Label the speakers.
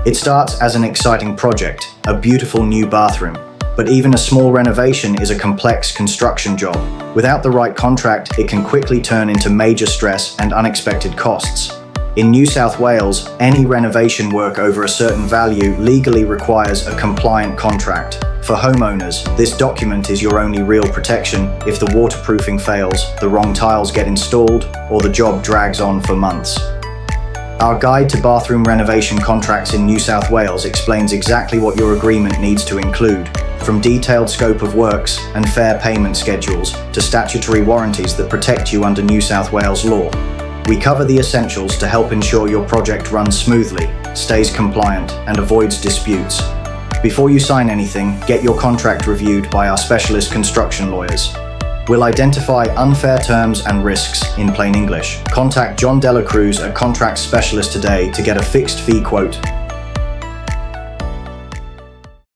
Speaker 1: It starts as an exciting project, a beautiful new bathroom. But even a small renovation is a complex construction job. Without the right contract, it can quickly turn into major stress and unexpected costs. In New South Wales, any renovation work over a certain value legally requires a compliant contract. For homeowners, this document is your only real protection if the waterproofing fails, the wrong tiles get installed, or the job drags on for months. Our guide to bathroom renovation contracts in New South Wales explains exactly what your agreement needs to include, from detailed scope of works and fair payment schedules to statutory warranties that protect you under New South Wales law. We cover the essentials to help ensure your project runs smoothly, stays compliant, and avoids disputes. Before you sign anything, get your contract reviewed by our specialist construction lawyers. We'll identify unfair terms and risks in plain English. Contact John Dela Cruz, a contract specialist today, to get a fixed fee quote.